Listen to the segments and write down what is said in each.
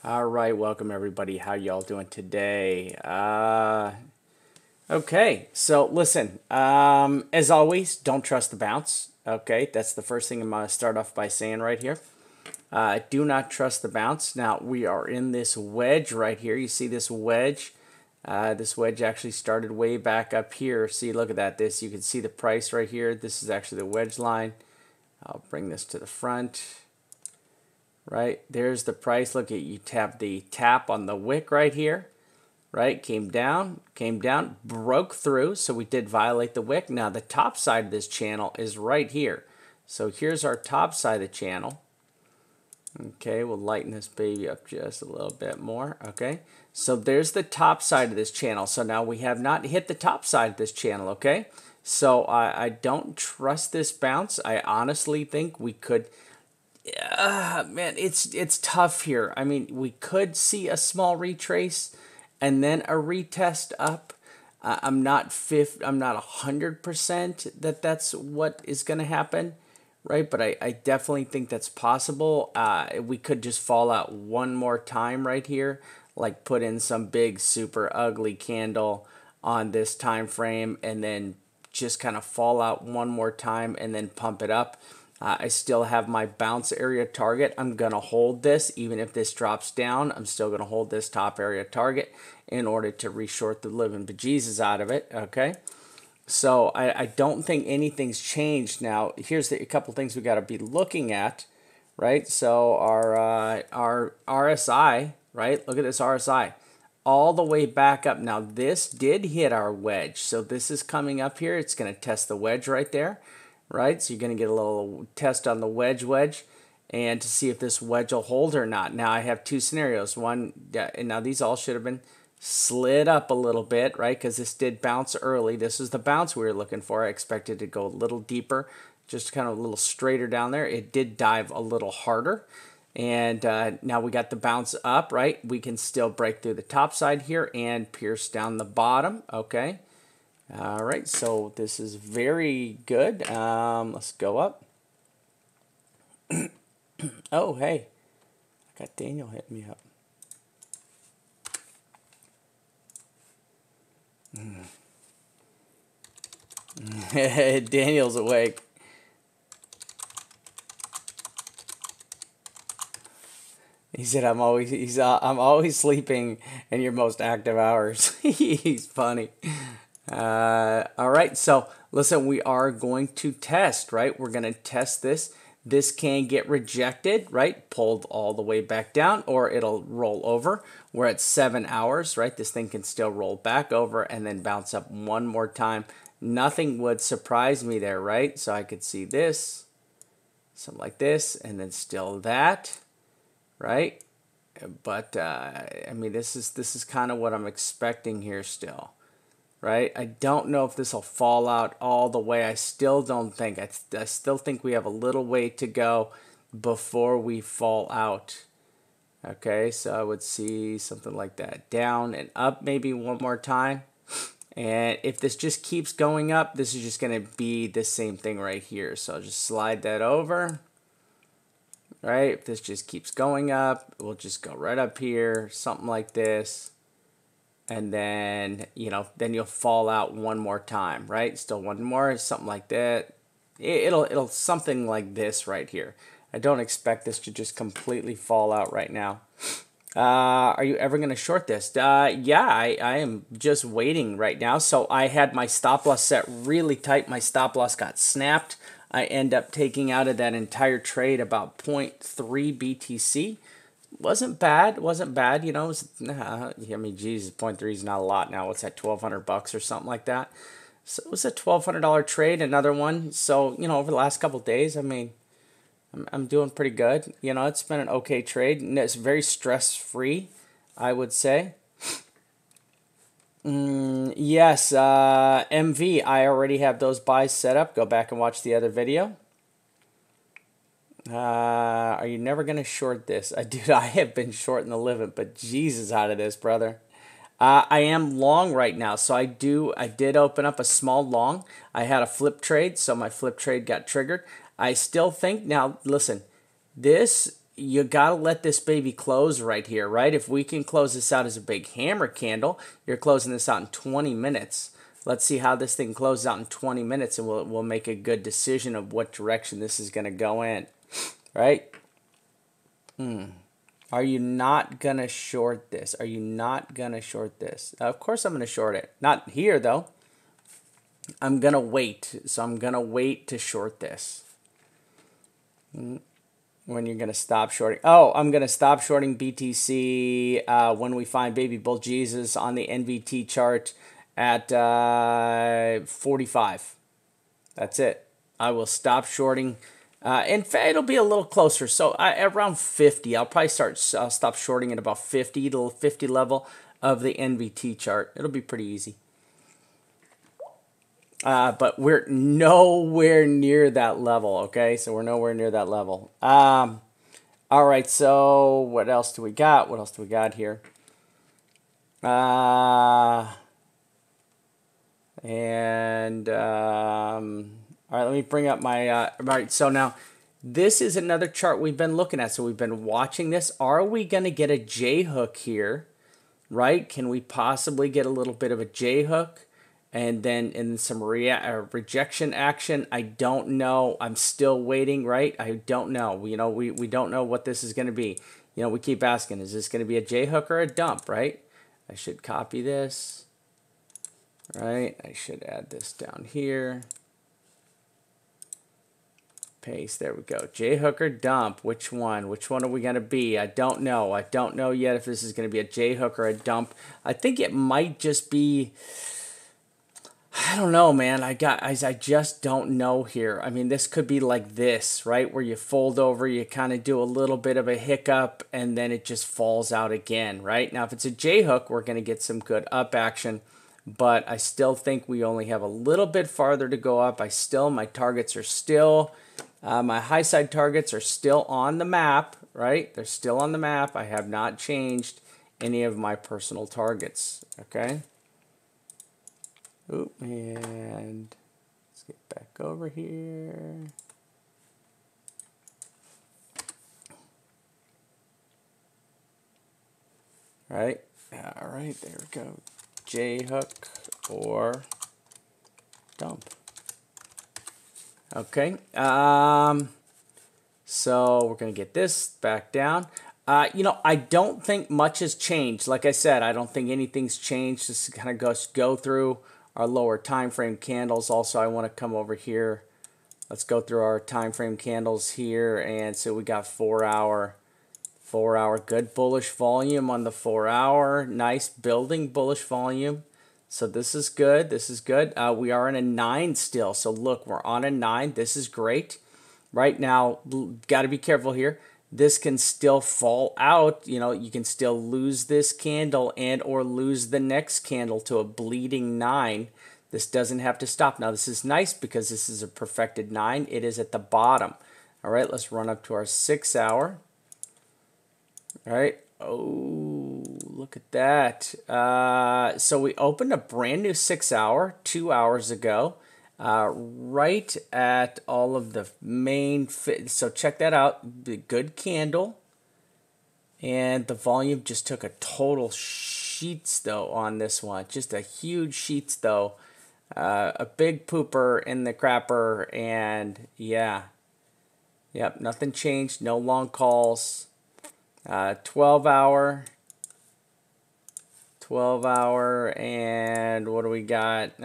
All right, welcome everybody. How y'all doing today? Okay, so listen, as always, don't trust the bounce. Okay, that's the first thing I'm going to start off by saying right here. Do not trust the bounce. Now, we are in this wedge right here. You see this wedge? This wedge actually started way back up here. See, look at that. You can see the price right here. This is actually the wedge line. I'll bring this to the front. Right, there's the price. Look at, you tap the tap on the wick right here. Right, came down, broke through, so we did violate the wick. Now the top side of this channel is right here. So here's our top side of the channel. Okay, we'll lighten this baby up just a little bit more. Okay, so there's the top side of this channel. So now we have not hit the top side of this channel. Okay, so I don't trust this bounce. I honestly think we could. Man, it's tough here. I mean, we could see a small retrace and then a retest up. I'm not 100% that that's what is going to happen, right? But I definitely think that's possible. We could just fall out one more time right here, like put in some big super ugly candle on this time frame and then just kind of fall out one more time and then pump it up. I still have my bounce area target. I'm going to hold this. Even if this drops down, I'm still going to hold this top area target in order to reshort the living bejesus out of it. Okay. So I don't think anything's changed. Now, here's a couple things we got to be looking at, right? So our RSI, right? Look at this RSI. All the way back up. Now, this did hit our wedge. So this is coming up here. It's going to test the wedge right there. Right, so you're going to get a little test on the wedge and to see if this wedge will hold or not. Now I have two scenarios. One, and now these all should have been slid up a little bit, right, because this did bounce early. This is the bounce we were looking for. I expected to go a little deeper, just kind of a little straighter down there. It did dive a little harder, and now we got the bounce up, right? We can still break through the top side here and pierce down the bottom, okay? All right, so this is very good. Let's go up. Oh, hey, I got Daniel hitting me up. Daniel's awake. He said, I'm always sleeping in your most active hours." He's funny. All right, so listen, we are going to test, right? We're going to test this. This can get rejected, right? Pulled all the way back down, or it'll roll over. We're at 7 hours, right? This thing can still roll back over and then bounce up one more time. Nothing would surprise me there, right? So I could see this, something like this, and then still that, right? But I mean, this is kind of what I'm expecting here still. Right, I don't know if this will fall out all the way. I still don't think. I still think we have a little way to go before we fall out. Okay, so I would see something like that. Down and up maybe one more time. And if this just keeps going up, this is just going to be the same thing right here. So I'll just slide that over. Right, if this just keeps going up, we'll just go right up here, something like this. And then, then you'll fall out one more time, right? Still one more, something like that. It'll something like this right here. I don't expect this to just completely fall out right now. Are you ever going to short this? Yeah, I am just waiting right now. So I had my stop loss set really tight. My stop loss got snapped. I end up taking out of that entire trade about 0.3 BTC. Wasn't bad, it was, I mean, geez, 0.3 is not a lot now. What's that, $1,200 or something like that? So it was a $1,200 trade, another one. So, over the last couple of days, I mean, I'm doing pretty good. It's been an okay trade, and it's very stress-free, I would say. Yes, MV, I already have those buys set up. Go back and watch the other video. Are you never going to short this? Dude, I have been shorting the living, but Jesus out of this, brother. I am long right now, so I did open up a small long. I had a flip trade, so my flip trade got triggered. I still think, now listen, this you got to let this baby close right here, right? If we can close this out as a big hammer candle, you're closing this out in 20 minutes. Let's see how this thing closes out in 20 minutes, and we'll make a good decision of what direction this is going to go in, right? Are you not going to short this? Are you not going to short this? Of course I'm going to short it. Not here, though. I'm going to wait. So I'm going to wait to short this. When you're going to stop shorting. Oh, I'm going to stop shorting BTC when we find Baby Bull Jesus on the NVT chart at 45. That's it. I will stop shorting. In fact, it'll be a little closer. So around 50, I'll probably stop shorting at about 50 to 50 level of the NVT chart. It'll be pretty easy. But we're nowhere near that level, okay? So we're nowhere near that level. All right, so what else do we got? What else do we got here? All right, let me bring up my, all right, so now this is another chart we've been looking at. So we've been watching this. Are we going to get a J hook here, right? Can we possibly get a little bit of a J hook? And then in some rejection action, I don't know. I'm still waiting, right? I don't know. You know, we don't know what this is going to be. You know, we keep asking, is this going to be a J hook or a dump, right? I should copy this, right? I should add this down here. Paste, there we go. J hook or dump, which one? Which one are we going to be? I don't know. I don't know yet if this is going to be a J hook or a dump. I think it might just be... I don't know, man. I just don't know here. I mean, this could be like this, right? Where you fold over, you kind of do a little bit of a hiccup, and then it just falls out again, right? Now, if it's a J-hook, we're going to get some good up action, but I still think we only have a little bit farther to go up. My targets are still, my high side targets are still on the map, right? They're still on the map. I have not changed any of my personal targets, okay? Oop, and let's get back over here. Right, all right, there we go. J hook or dump. Okay, so we're gonna get this back down. You know, I don't think much has changed. Like I said, I don't think anything's changed. Just kind of go through our lower time frame candles. Also, I want to come over here. Let's go through our time frame candles here, and so we got 4 hour, good bullish volume on the 4 hour. Nice building bullish volume. So this is good. This is good. We are in a 9 still. So look, we're on a 9. This is great. Right now, got to be careful here. This can still fall out. You know, you can still lose this candle and or lose the next candle to a bleeding 9. This doesn't have to stop. Now, this is nice because this is a perfected 9. It is at the bottom. All right, let's run up to our 6 hour. All right. Oh, look at that. So we opened a brand new 6 hour 2 hours ago. Right at all of the main so check that out. The good candle, and the volume just took a total sheets though on this one. Just a huge sheets though. A big pooper in the crapper, and yeah, yep, nothing changed. No long calls. 12 hour, and what do we got?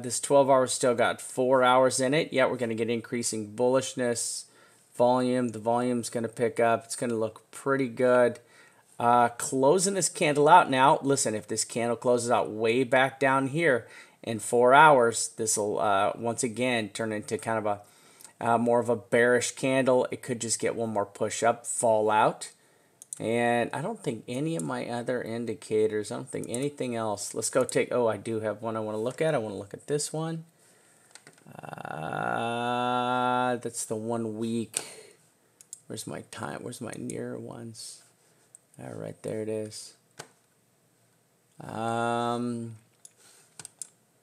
This 12 hour still got 4 hours in it. Yeah, we're going to get increasing bullishness. Volume, the volume's going to pick up. It's going to look pretty good. Closing this candle out now. Listen, if this candle closes out way back down here in 4 hours, this will once again turn into kind of a more of a bearish candle. It could just get one more push up, fall out. And I don't think any of my other indicators, I don't think anything else. Let's go take, oh, I do have one I want to look at. I want to look at this one. That's the 1 week. Where's my time? Where's my near ones? All right, there it is.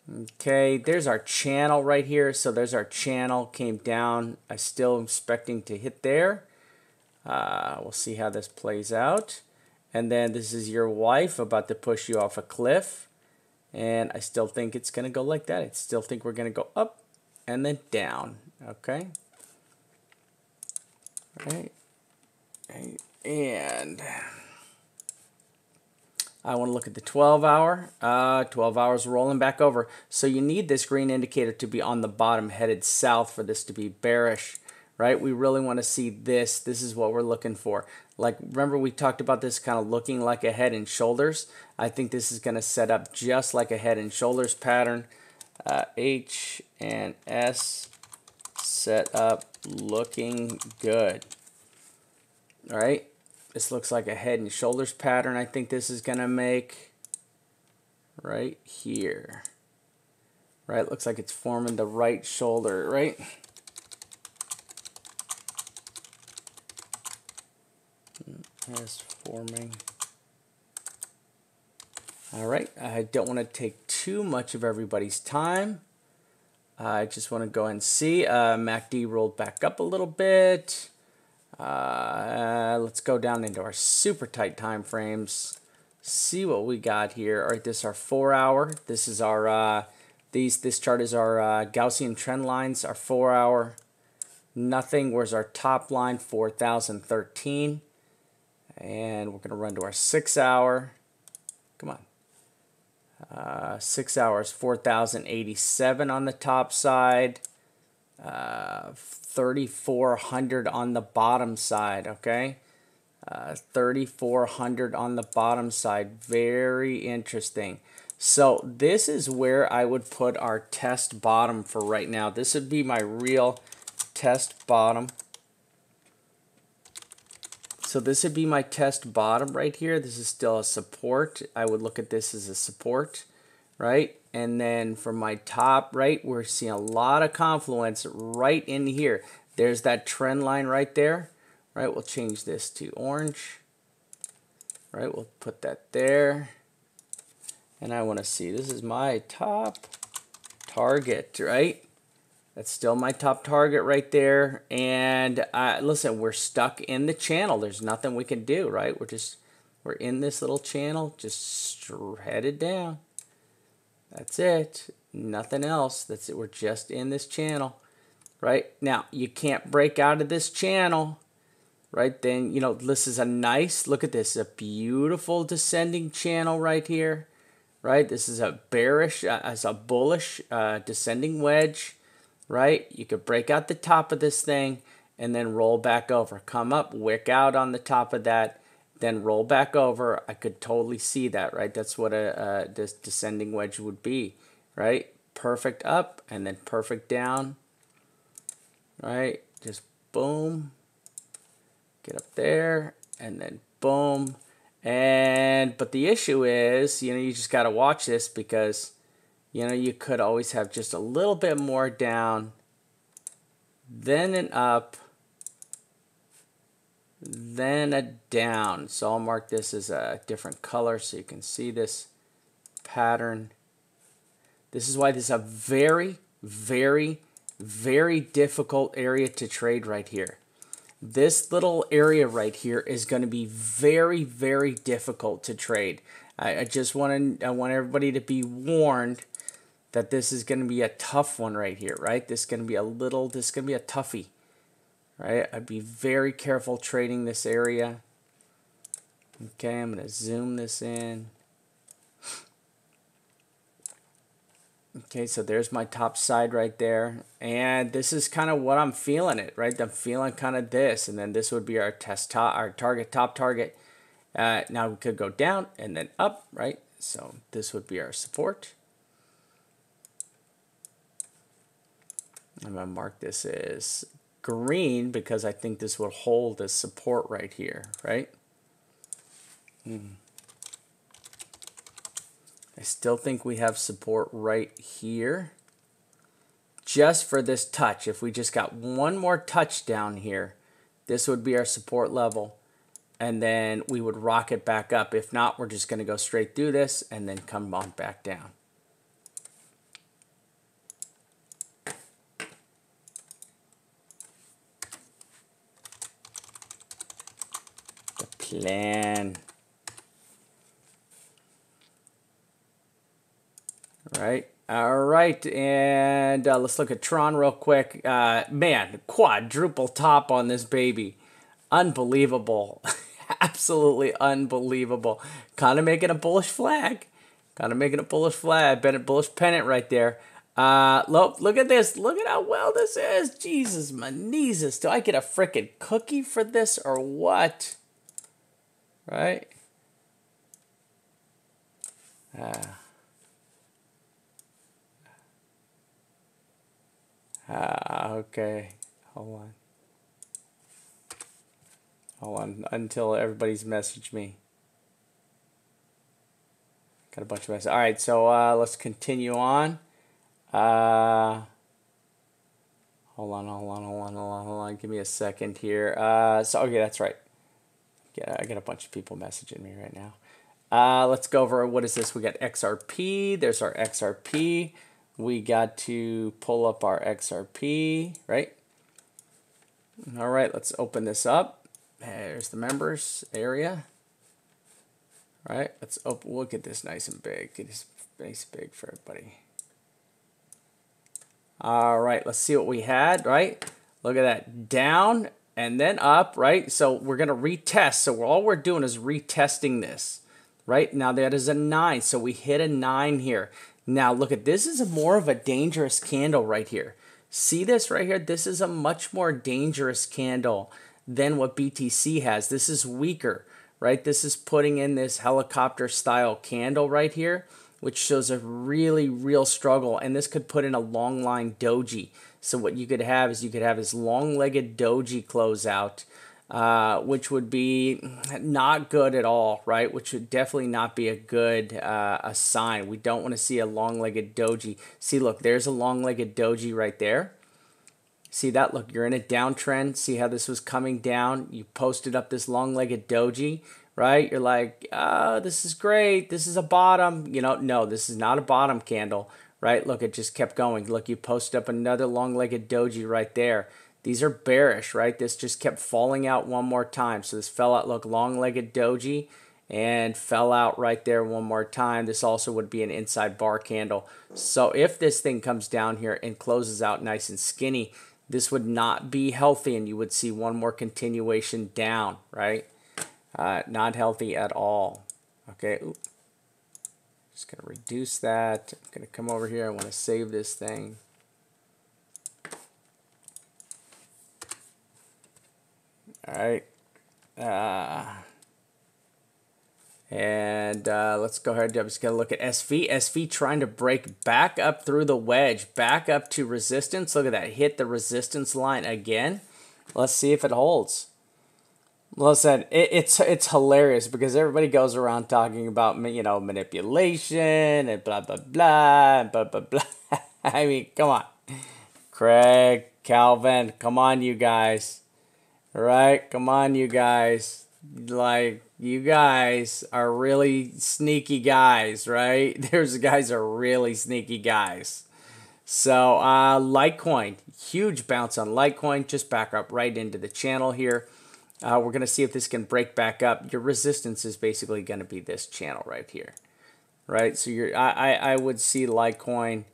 Okay, there's our channel right here. So there's our channel, came down. I still expecting to hit there. We'll see how this plays out. And then this is your wife about to push you off a cliff. And I still think it's going to go like that. I still think we're going to go up and then down. Okay. Right. And I want to look at the 12 hour. 12 hours rolling back over. So you need this green indicator to be on the bottom headed south for this to be bearish. Right? We really want to see this. This is what we're looking for. Like, remember we talked about this kind of looking like a head and shoulders. I think this is going to set up just like a head and shoulders pattern. H and S set up looking good. All right. This looks like a head and shoulders pattern. I think this is going to make right here. Right? Looks like it's forming the right shoulder, right? Is forming. All right, I don't want to take too much of everybody's time. I just want to go and see. MACD rolled back up a little bit. Let's go down into our super tight time frames. See what we got here. All right, this is our 4 hour. This is our this chart is our Gaussian trend lines. Our 4 hour. Nothing. Where's our top line? 4013. And we're going to run to our 6 hour. Come on. 6 hours, 4,087 on the top side. 3,400 on the bottom side, okay? 3,400 on the bottom side. Very interesting. So this is where I would put our test bottom for right now. This would be my real test bottom. So this would be my test bottom right here. This is still a support. I would look at this as a support, right? And then for my top, right, we're seeing a lot of confluence right in here. There's that trend line right there, right? We'll change this to orange, right? We'll put that there. And I want to see, this is my top target, right? That's still my top target right there. And listen, we're stuck in the channel. There's nothing we can do, right? We're in this little channel, just headed down. That's it. Nothing else. That's it. We're just in this channel, right? Now, you can't break out of this channel, right? Then, you know, this is a nice, look at this, a beautiful descending channel right here, right? This is a bearish, as a bullish descending wedge. Right? You could break out the top of this thing and then roll back over. Come up, wick out on the top of that, then roll back over. I could totally see that, right? That's what this descending wedge would be, right? Perfect up and then perfect down, right? Just boom, get up there and then boom. But the issue is, you know, you just got to watch this because you know, you could always have just a little bit more down, then an up, then a down. So I'll mark this as a different color so you can see this pattern. This is why this is a very, very, very difficult area to trade right here. This little area right here is going to be very, very difficult to trade. I want everybody to be warned that this is going to be a tough one right here, right? This is going to be a toughie, right? I'd be very careful trading this area. Okay, I'm going to zoom this in. Okay, so there's my top side right there. And this is kind of what I'm feeling it, right? I'm feeling kind of this. And then this would be our target, top target. Now we could go down and then up, right? So this would be our support. I'm going to mark this as green because I think this will hold as support right here, right? I still think we have support right here. Just for this touch, if we just got one more touch down here, this would be our support level. And then we would rock it back up. If not, we're just going to go straight through this and then come on back down. Plan. Right. All right. And let's look at Tron real quick. Man, quadruple top on this baby. Unbelievable. Absolutely unbelievable. Kind of making a bullish flag. Kind of making a bullish flag. Bennett bullish pennant right there. Look at this. Look at how well this is. Jesus, Manesis. Do I get a frickin' cookie for this or what? Right? Okay. Hold on. Hold on until everybody's messaged me. Got a bunch of messages. All right, so let's continue on. Hold on. Give me a second here. Okay, that's right. Yeah, I got a bunch of people messaging me right now. Let's go over, what is this? We got XRP. There's our XRP. We got to pull up our XRP, right? All right, let's open this up. There's the members area. All right, let's open. We'll get this nice and big. Get this nice and big for everybody. All right, let's see what we had, right? Look at that, down and then up, right? So we're gonna retest. So all we're doing is retesting this, right? Now that is a 9, so we hit a 9 here. Now look at this, is more of a dangerous candle right here. See this right here? This is a much more dangerous candle than what BTC has. This is weaker, right? This is putting in this helicopter style candle right here, which shows a really real struggle, and this could put in a long line doji. So what you could have is this long-legged doji closeout, which would be not good at all, right? Which would definitely not be a good a sign. We don't want to see a long-legged doji. See, look, there's a long-legged doji right there. See that? Look, you're in a downtrend. See how this was coming down? You posted up this long-legged doji, right? You're like, oh, this is great. This is a bottom. You know, no, this is not a bottom candle, right? Look, it just kept going. Look, you posted up another long-legged doji right there. These are bearish, right? This just kept falling out one more time. So this fell out, look, long-legged doji, and fell out right there one more time. This also would be an inside bar candle. So if this thing comes down here and closes out nice and skinny, this would not be healthy, and you would see one more continuation down, right? Not healthy at all. Okay, ooh. Just gonna reduce that. I'm gonna come over here. I want to save this thing. All right. Let's go ahead. I'm just going to look at SV. SV trying to break back up through the wedge, back up to resistance. Look at that. Hit the resistance line again. Let's see if it holds. Listen, it's hilarious because everybody goes around talking about, you know, manipulation and blah, blah, blah, and blah, blah, blah. I mean, come on. Craig, Calvin, come on, you guys. Right? Come on, you guys. Like, you guys are really sneaky guys, right? There's guys are really sneaky guys. So, Litecoin, huge bounce on Litecoin. Just back up right into the channel here. We're going to see if this can break back up. Your resistance is basically going to be this channel right here, right? So I would see Litecoin.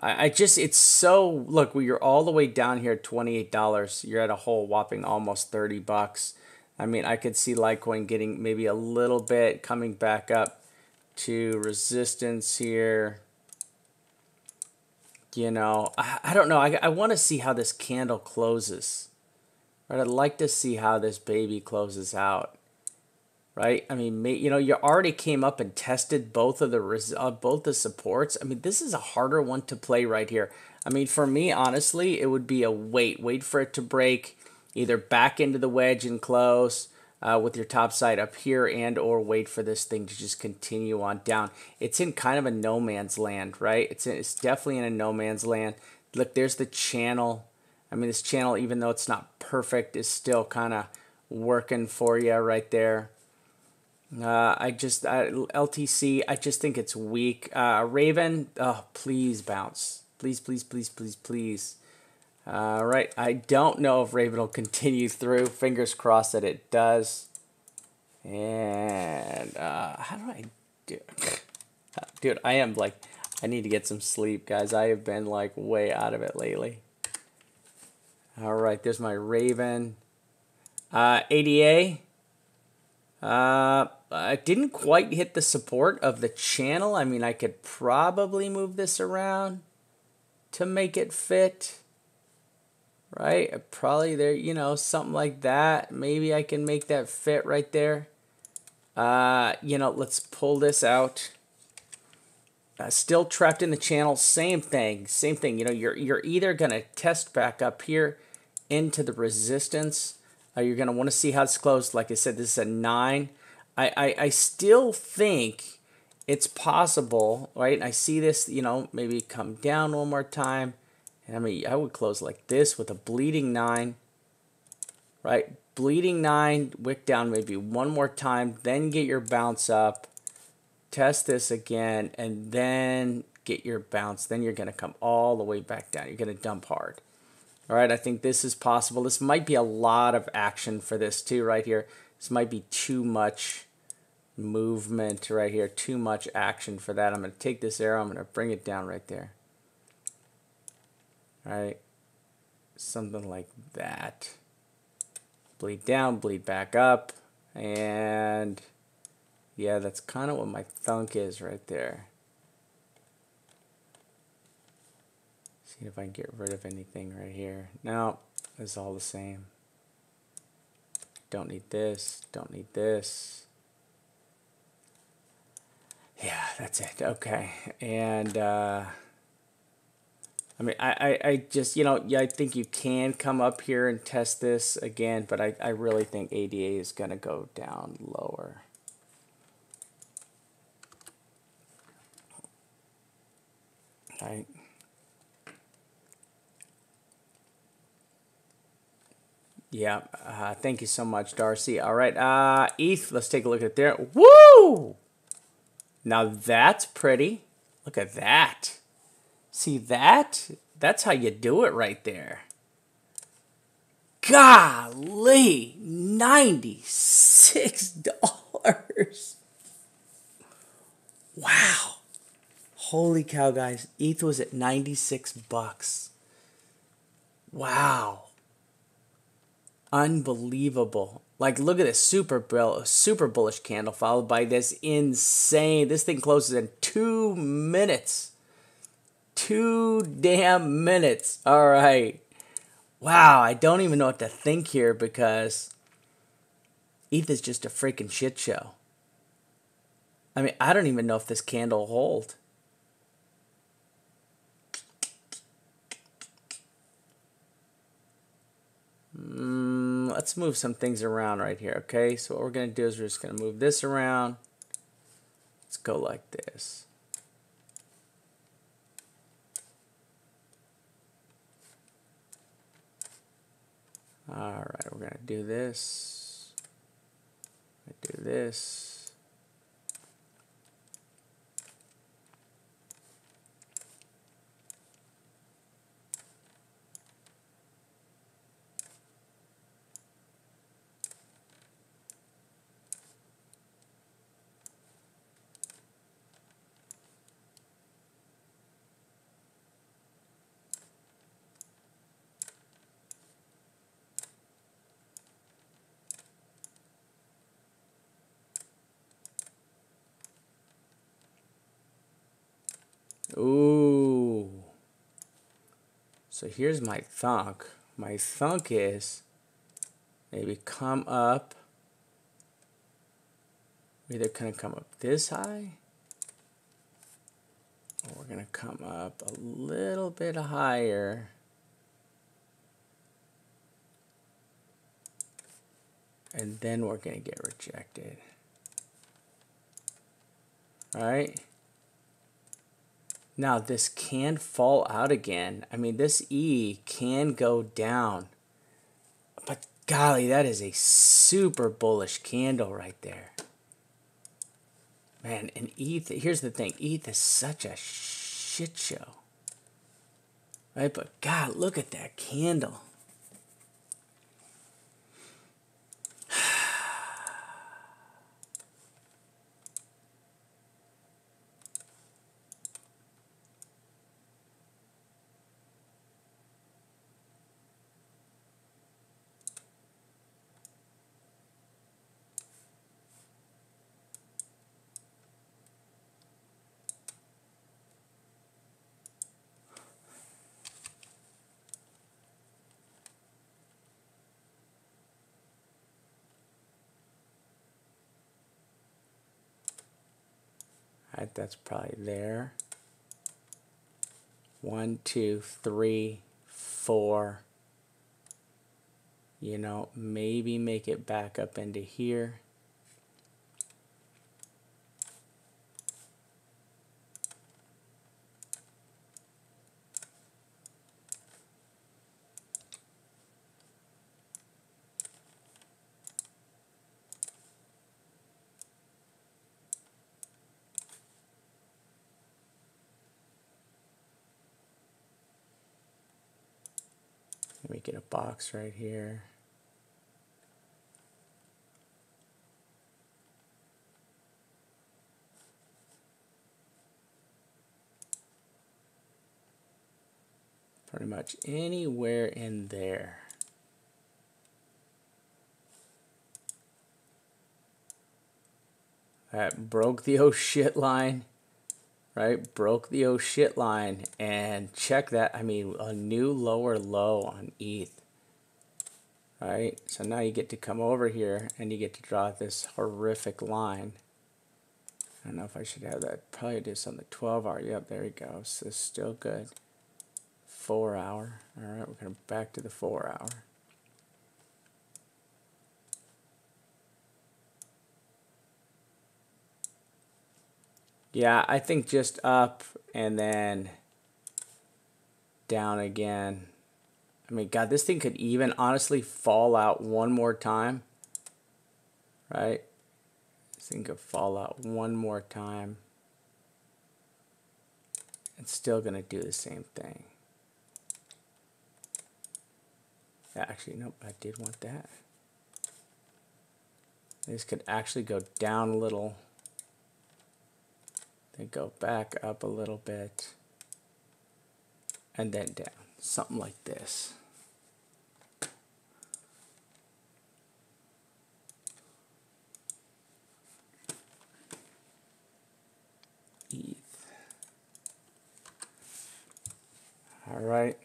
It's so, look, you're all the way down here at $28. You're at a whole whopping almost $30. I mean, I could see Litecoin getting maybe a little bit, coming back up to resistance here. You know, I don't know. I want to see how this candle closes. Right? I'd like to see how this baby closes out. Right? I mean, you know, you already came up and tested both of the supports. I mean, this is a harder one to play right here. I mean, for me, honestly, it would be a wait for it to break, either back into the wedge and close with your top side up here, and or wait for this thing to just continue on down. It's in kind of a no man's land, right? It's definitely in a no man's land. Look, there's the channel. I mean, this channel, even though it's not perfect, is still kind of working for you right there. LTC, I just think it's weak. Raven, oh, please bounce. Please, please, please, please, please. All right, I don't know if Raven will continue through. Fingers crossed that it does. And how do I do? Dude, I am like, I need to get some sleep, guys. I have been like way out of it lately. All right, there's my Raven. ADA. I didn't quite hit the support of the channel. I mean, I could probably move this around to make it fit. Right? Probably there, you know, something like that. Maybe I can make that fit right there. You know, let's pull this out. Still trapped in the channel. Same thing. Same thing. You know, you're either going to test back up here into the resistance. You're going to want to see how it's closed. Like I said, this is a 9. I still think it's possible, right? I see this, you know, maybe come down one more time. And I mean, I would close like this with a bleeding 9, right? Bleeding 9, wick down maybe one more time, then get your bounce up, test this again, and then get your bounce. Then you're going to come all the way back down. You're going to dump hard. All right, I think this is possible. This might be a lot of action for this too right here. This might be too much movement right here, too much action for that. I'm going to take this arrow, I'm going to bring it down right there. All right, something like that. Bleed down, bleed back up, and yeah, that's kind of what my thunk is right there. See if I can get rid of anything right here. No, it's all the same. Don't need this, don't need this. Yeah, that's it. Okay, and I mean, I just, you know, yeah, I think you can come up here and test this again, but I really think ADA is going to go down lower. Right. Yeah, thank you so much, Darcy. All right, ETH, let's take a look at there. Woo! Now that's pretty. Look at that. See that? That's how you do it right there. Golly, $96. Wow. Holy cow, guys. ETH was at 96 bucks. Wow. Unbelievable. Like, look at this super bullish candle followed by this insane. This thing closes in 2 minutes. 2 damn minutes. All right. Wow, I don't even know what to think here because ETH is just a freaking shit show. I mean, I don't even know if this candle will hold. Let's move some things around right here, okay? So what we're going to do is we're just going to move this around. Let's go like this. All right, we're going to do this. Do this. Ooh. So here's my thunk. My thunk is maybe come up. Either gonna come up this high, or we're gonna come up a little bit higher. And then we're gonna get rejected. All right. Now this can fall out again. I mean, this E can go down. But golly, that is a super bullish candle right there. Man, and ETH, here's the thing. ETH is such a shit show. Right, but God, look at that candle. – right, that's probably there. 1, 2, 3, 4. You know, maybe make it back up into here. Make it a box right here. Pretty much anywhere in there. That broke the oh shit line, right? Broke the oh shit line, and check that. I mean, a new lower low on ETH, right? So now you get to come over here and you get to draw this horrific line. I don't know if I should have that. Probably just on the 12-hour. Yep, there you go. So it's still good. 4-hour. All right, we're going back to the 4-hour. Yeah, I think just up and then down again. I mean, God, this thing could even honestly fall out one more time, right? This thing could fall out one more time. It's still going to do the same thing. Actually, nope, I did want that. This could actually go down a little. Then go back up a little bit. And then down. Something like this. ETH. All right.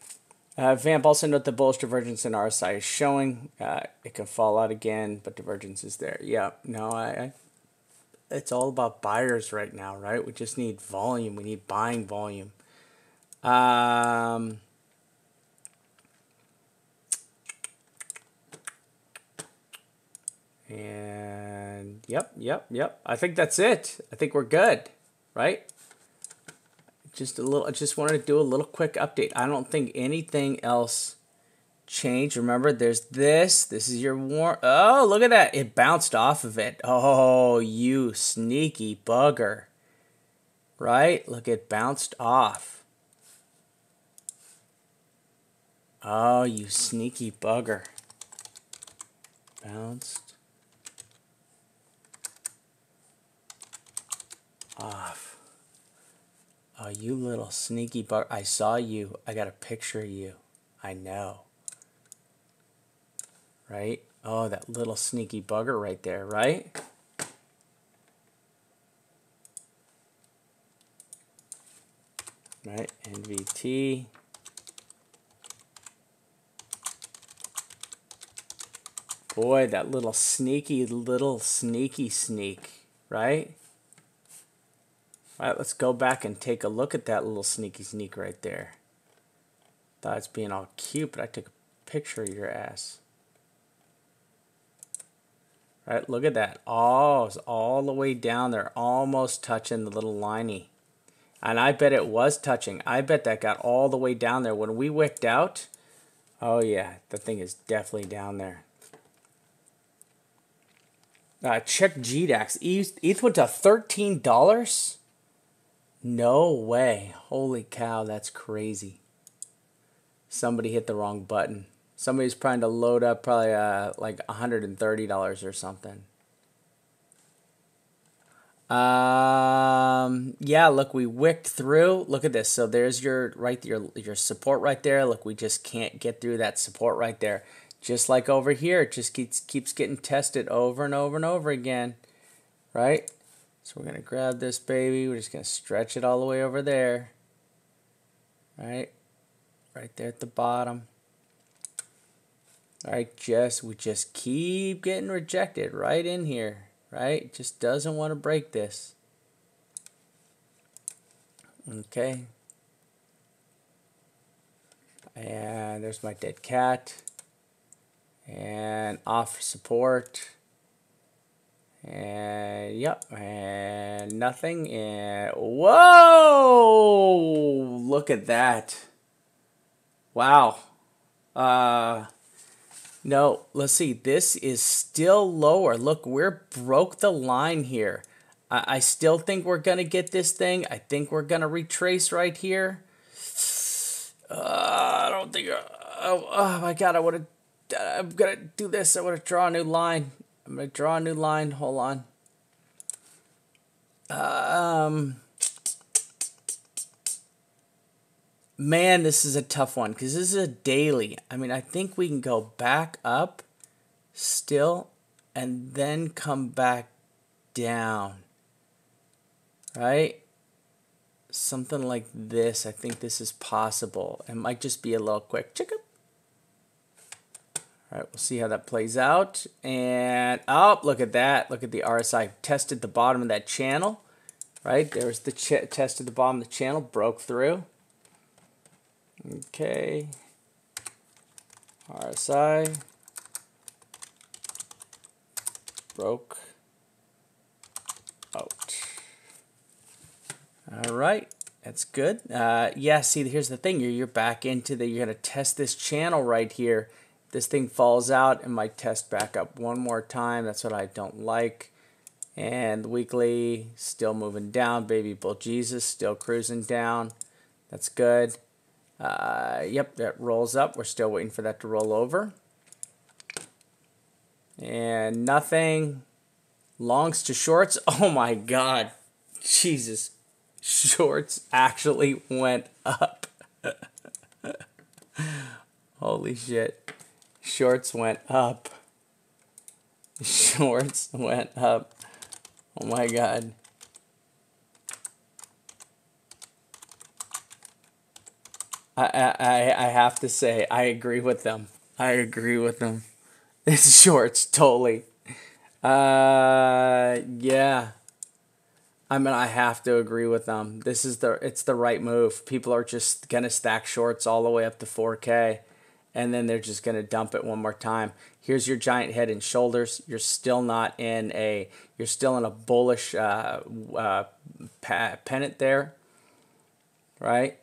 Vamp also note the bullish divergence in RSI is showing. It can fall out again, but divergence is there. Yeah, no, it's all about buyers right now, right? We just need volume. We need buying volume. And yep. I think that's it. I think we're good, right? Just a little. I just wanted to do a little quick update. I don't think anything else changed. Remember, there's this. This is your warm. Oh, look at that! It bounced off of it. Oh, you sneaky bugger! Right? Look, it bounced off. Oh, you sneaky bugger! Bounced off. Oh, you little sneaky bugger. I saw you. I got a picture of you. I know. Right? Oh, that little sneaky bugger right there, right? Right? NVT. Boy, that little sneaky sneak, right? All right, let's go back and take a look at that little sneaky sneak right there. Thought it's being all cute, but I took a picture of your ass. All right, look at that. Oh, it's all the way down there, almost touching the little liney. And I bet it was touching. I bet that got all the way down there. When we wicked out, oh yeah, the thing is definitely down there. Check GDAX. ETH went to $13? No way. Holy cow, that's crazy. Somebody hit the wrong button. Somebody's trying to load up probably like $130 or something. Yeah, look, we wicked through. Look at this. So there's your support right there. Look, we just can't get through that support right there. Just like over here, it just keeps getting tested over and over and over again, right? So we're going to grab this baby. We're just going to stretch it all the way over there, right? Right there at the bottom. All right, we just keep getting rejected right in here, right? Just doesn't want to break this. Okay. And there's my dead cat. And off support. And yep, and nothing. And whoa! Look at that. Wow. No, let's see. This is still lower. Look, we're broke the line here. I still think we're going to get this thing. I think we're going to retrace right here. I don't think... oh my God, I would have... I'm going to do this. I want to draw a new line. I'm going to draw a new line. Hold on. Man, this is a tough one because this is a daily. I mean, I think we can go back up still and then come back down. Right? Something like this. I think this is possible. It might just be a little quick chicka. All right, we'll see how that plays out. And, oh, look at that. Look at the RSI. Tested the bottom of that channel. Right? There's the tested the bottom of the channel. Broke through. Okay. RSI. Broke out. All right. That's good. Yeah, see, here's the thing. You're back into the, you're going to test this channel right here. This thing falls out, it might test back up one more time. That's what I don't like. And the weekly still moving down. Baby Bull Jesus still cruising down. That's good. Yep, that rolls up. We're still waiting for that to roll over. And nothing. Longs to shorts. Oh my God. Jesus. Shorts actually went up. Holy shit. Shorts went up. Shorts went up. Oh my God. I have to say, I agree with them. I agree with them. It's shorts, totally. Yeah. I mean, I have to agree with them. It's the right move. People are just gonna stack shorts all the way up to 4K, and then they're just gonna dump it one more time. Here's your giant head and shoulders. You're still not in a. You're still in a bullish pennant there, right?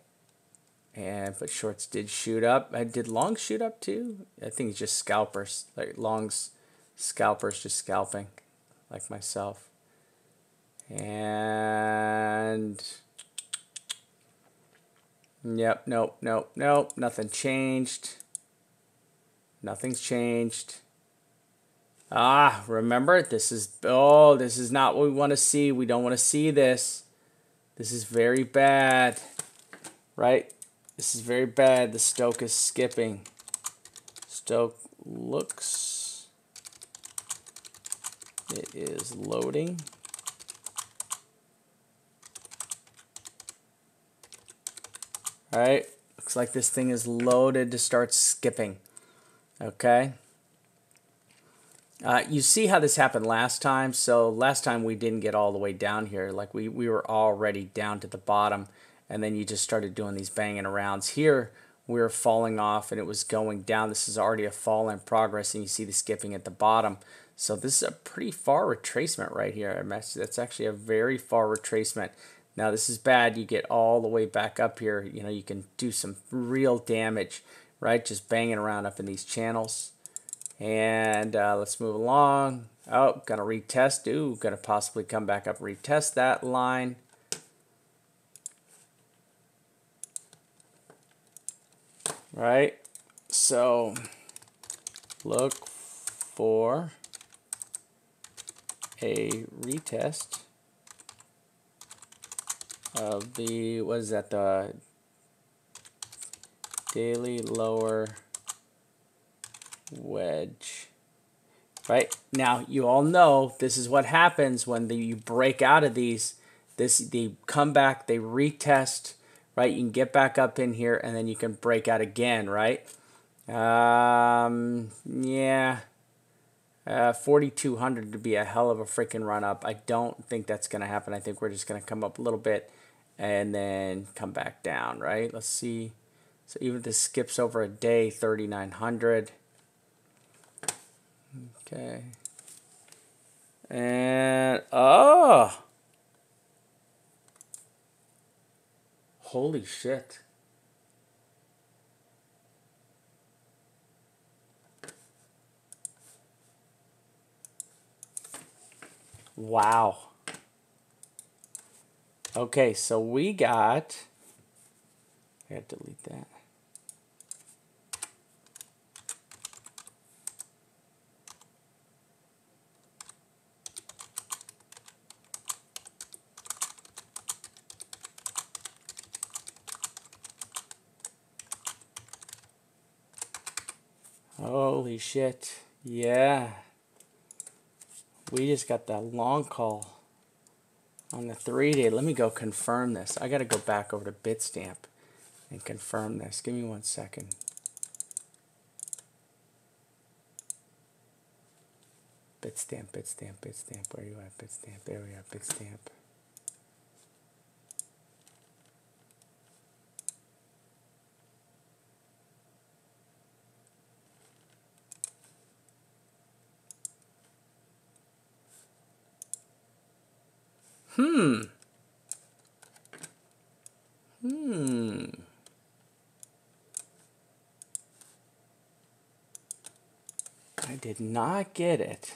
And but shorts did shoot up. Did longs shoot up too? I think it's just scalpers. Like longs, scalpers just scalping, like myself. And yep, nope, nothing changed. Nothing's changed. Ah, remember, this is not what we want to see. We don't want to see this. This is very bad, right? This is very bad. The Stoke is skipping. Stoke looks, it is loading. All right, looks like this thing is loaded to start skipping. Okay. You see how this happened last time. So last time we didn't get all the way down here. Like we were already down to the bottom, and then you just started doing these banging arounds. Here we were falling off and it was going down. This is already a fall in progress, and you see the skipping at the bottom. So this is a pretty far retracement right here. That's actually a very far retracement. Now this is bad. You get all the way back up here. You know, you can do some real damage, right? Just banging around up in these channels. And let's move along. Oh, gonna retest. Ooh, gonna possibly come back up, retest that line. Right. So look for a retest of the, what is that, the daily lower wedge. Right now, you all know this is what happens when you break out of these. They come back, they retest. Right, you can get back up in here, and then you can break out again. Right. Yeah. 4,200 to be a hell of a freaking run up. I don't think that's going to happen. I think we're just going to come up a little bit and then come back down, right? Let's see. So even if this skips over a day, 3,900. Okay. And, oh, holy shit. Wow. Okay, so we got, I gotta delete that. Holy shit. Yeah. We just got that long call on the 3-day. Let me go confirm this. I got to go back over to Bitstamp and confirm this. Give me 1 second. Bitstamp, Bitstamp, Bitstamp. Where are you at, Bitstamp? There we are, Bitstamp. I did not get it.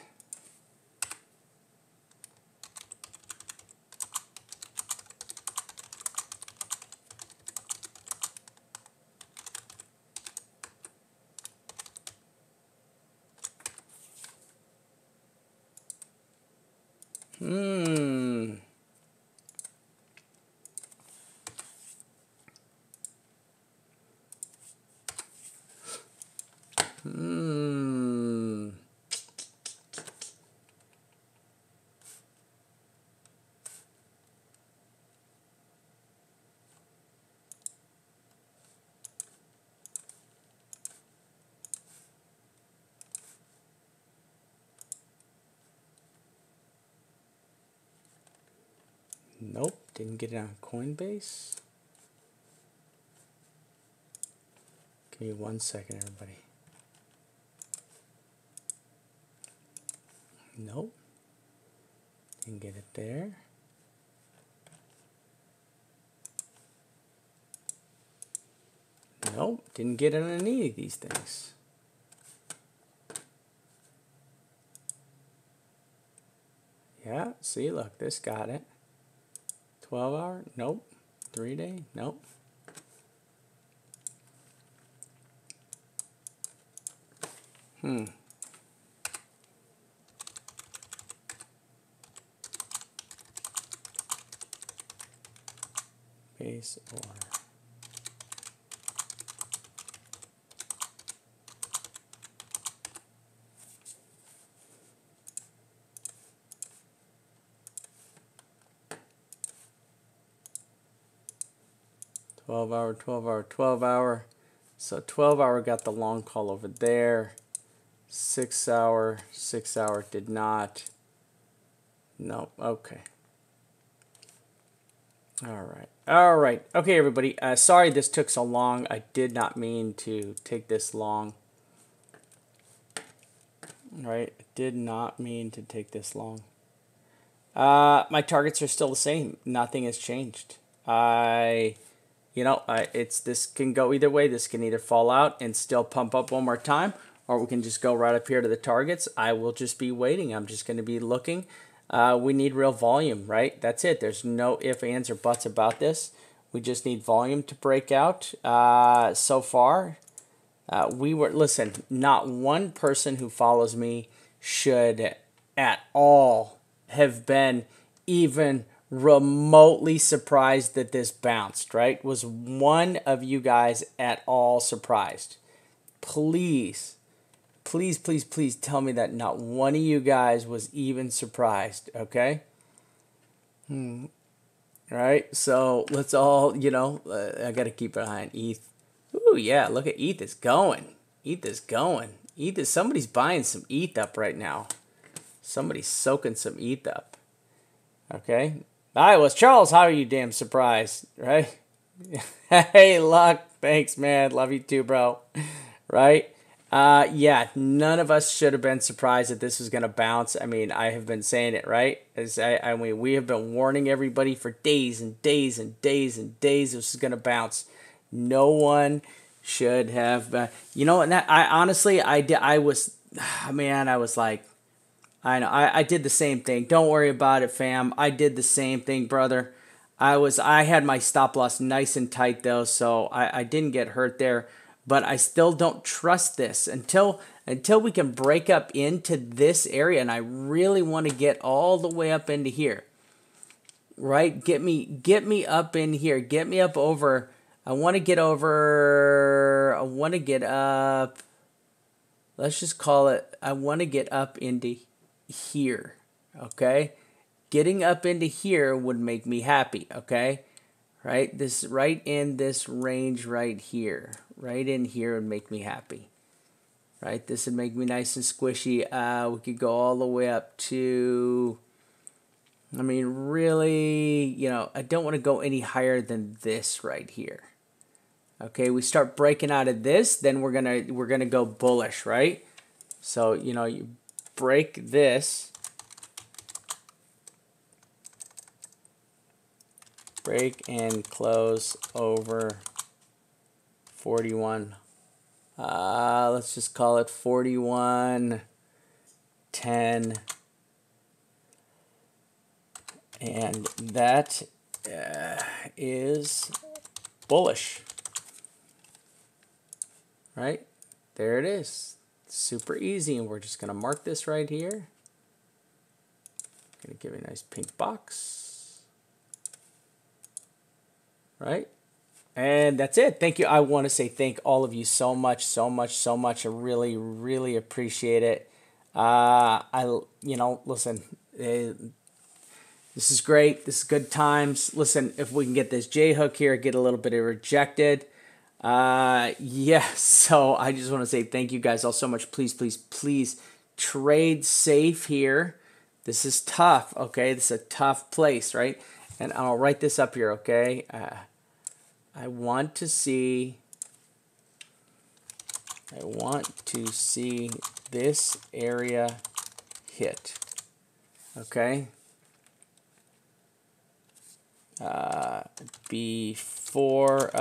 Nope, didn't get it on Coinbase. Give me 1 second, everybody. Nope, didn't get it there. Nope, didn't get it on any of these things. Yeah, see, look, this got it. 12-hour? Nope. 3-day? Nope. Base or 12-hour, 12-hour, 12-hour. So 12-hour got the long call over there. 6-hour, 6-hour did not. Nope. Okay. All right. Okay, everybody. Sorry this took so long. I did not mean to take this long. Right? I did not mean to take this long. My targets are still the same. Nothing has changed. This can go either way. This can either fall out and still pump up one more time, or we can just go right up here to the targets. I will just be waiting. I'm just going to be looking. We need real volume, right? That's it. There's no ifs, ands, or buts about this. We just need volume to break out. So far, listen, not one person who follows me should at all have been even remotely surprised that this bounced, right? Was one of you guys at all surprised? Please tell me that not one of you guys was even surprised, okay? All right, so let's all, I got to keep an eye on ETH. Ooh, yeah, look at ETH is going. ETH is going. Somebody's buying some ETH up right now. Somebody's soaking some ETH up. Okay, I was Charles. How are you damn surprised, right? Hey, Luck. Thanks, man. Love you too, bro. Right? Yeah, none of us should have been surprised that this was going to bounce. I mean, I have been saying it, right? I mean, we have been warning everybody for days and days and days and days this is going to bounce. No one should have. You know, and that, I honestly, I did. I was, man, I was like, I know. I did the same thing. Don't worry about it, fam. I did the same thing, brother. I had my stop loss nice and tight though, so I didn't get hurt there. But I still don't trust this until we can break up into this area, and I really want to get all the way up into here. Right? Get me up in here. Get me up over. I want to get over. I want to get up. Let's just call it. I want to get up into here. Okay? Getting up into here would make me happy, okay? Right? This right in this range right here. Right in here would make me happy. Right? This would make me nice and squishy. We could go all the way up to, I mean, really, you know, I don't want to go any higher than this right here. Okay, we start breaking out of this, then we're gonna go bullish, right? So, you know, you break this. Break and close over 41. Let's just call it 41.10. And that is bullish. Right? There it is. Super easy. And we're just going to mark this right here. Going to give it a nice pink box. Right? And that's it. Thank you. I want to say thank all of you so much, so much, so much. I really, really appreciate it. Listen, this is great. This is good times. Listen, if we can get this J hook here, get a little bit of rejected. Yeah, so I just want to say thank you guys all so much. Please, please, please trade safe here. This is tough, okay? This is a tough place, right? And I'll write this up here, okay? I want to see this area hit, okay? Before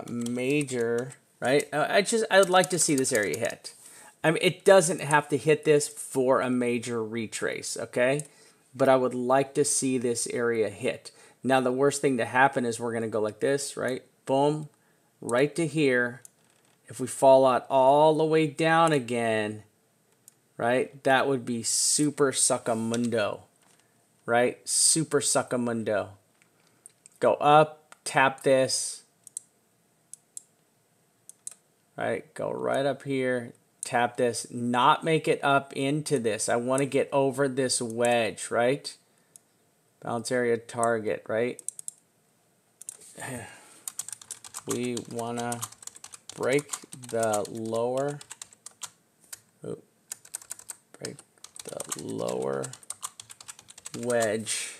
major, right? I would like to see this area hit. I mean, it doesn't have to hit this for a major retrace, okay? But I would like to see this area hit. Now, the worst thing to happen is we're going to go like this, right? Boom, right to here. If we fall out all the way down again, right, that would be super suckamundo, right? Super suckamundo. Go up, tap this, right? Go right up here, tap this, not make it up into this. I want to get over this wedge, right? Bounce area target, right? We want to break the lower, break the lower wedge.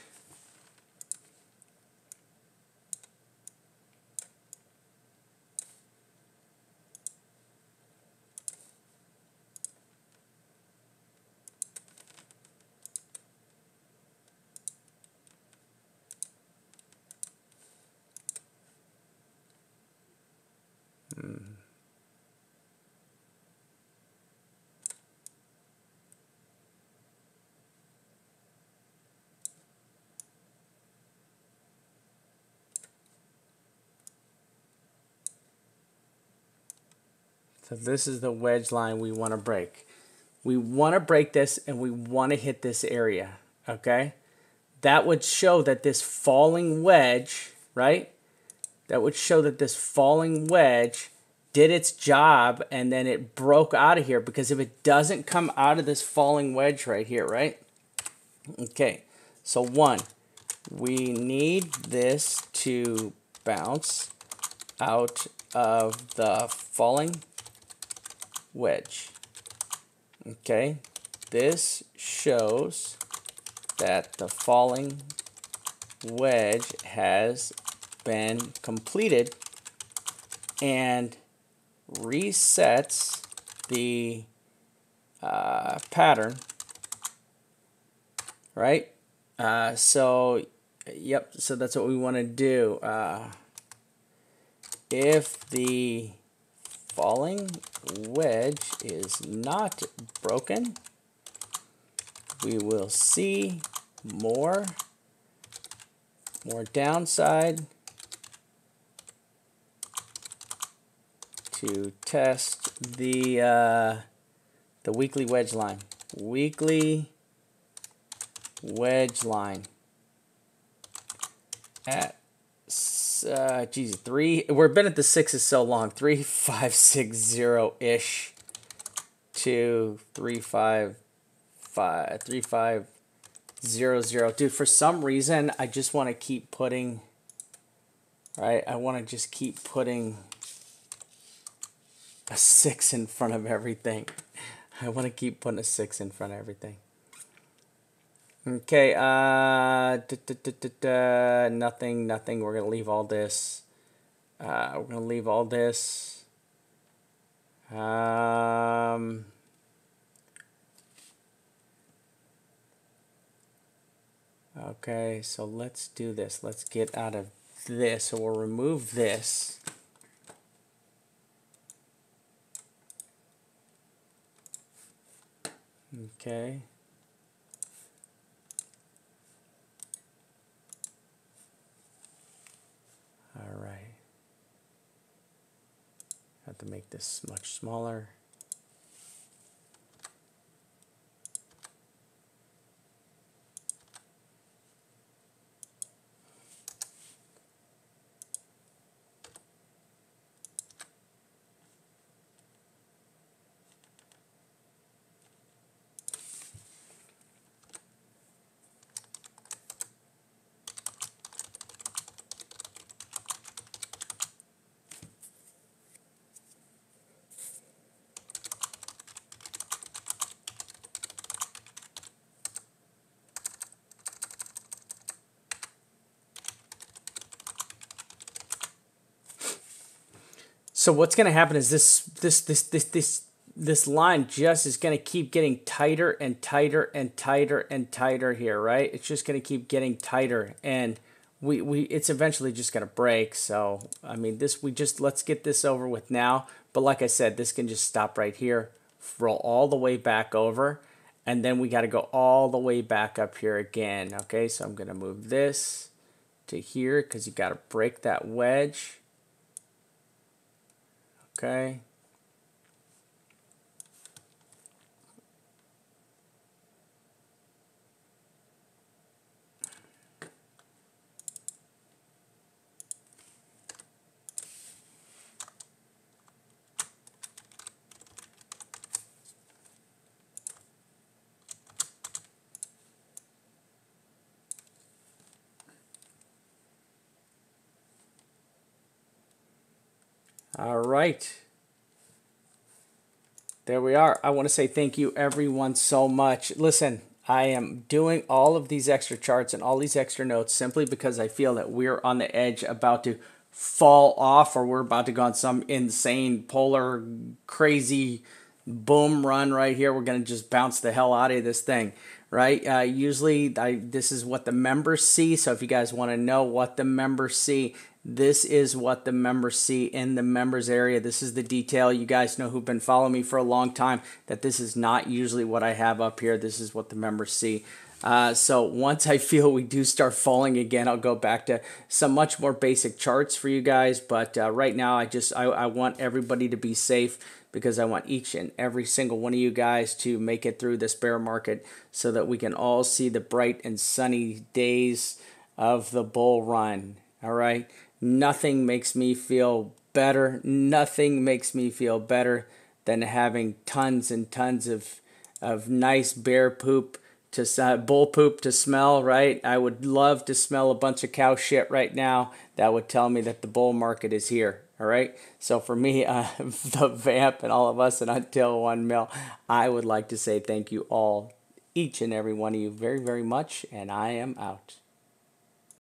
So this is the wedge line we want to break. We want to break this and we want to hit this area, okay? That would show that this falling wedge, right? That would show that this falling wedge did its job and then it broke out of here, because if it doesn't come out of this falling wedge right here, right? Okay, so one, we need this to bounce out of the falling wedge. Okay, this shows that the falling wedge has been completed and resets the pattern, right? So, yep, so that's what we want to do. If the falling wedge is not broken, we will see more downside to test the weekly wedge line. Weekly wedge line at geez, we've been at the 6s so long. 3560 ish to 3500. Dude, for some reason I just want to keep putting, right? I want to just keep putting a 6 in front of everything. I want to keep putting a 6 in front of everything. Okay, nothing. We're gonna leave all this. We're gonna leave all this. Okay, so let's do this. Let's get out of this. So we'll remove this. Okay. All right. Have to make this much smaller. So what's going to happen is this line just is going to keep getting tighter and tighter and tighter and tighter here, right? It's just going to keep getting tighter, and it's eventually just going to break. So I mean, let's get this over with now. But like I said, this can just stop right here, roll all the way back over, and then we got to go all the way back up here again. Okay, so I'm going to move this to here because you got to break that wedge. Okay. All right. There we are. I want to say thank you everyone so much. Listen, I am doing all of these extra charts and all these extra notes simply because I feel that we're on the edge about to fall off, or we're about to go on some insane polar crazy boom run right here. We're going to just bounce the hell out of this thing, right? Usually this is what the members see. So if you guys want to know what the members see, this is what the members see in the members area. This is the detail. You guys know who've been following me for a long time that this is not usually what I have up here. This is what the members see. So once I feel we do start falling again, I'll go back to some much more basic charts for you guys. But right now, I want everybody to be safe, because I want each and every single one of you guys to make it through this bear market so that we can all see the bright and sunny days of the bull run. All right. Nothing makes me feel better. Nothing makes me feel better than having tons and tons of nice bear poop to bull poop to smell, right? I would love to smell a bunch of cow shit right now. That would tell me that the bull market is here. All right. So for me, the Vamp and all of us at Until 1 Mil, I would like to say thank you all, each and every one of you, very, very much. And I am out.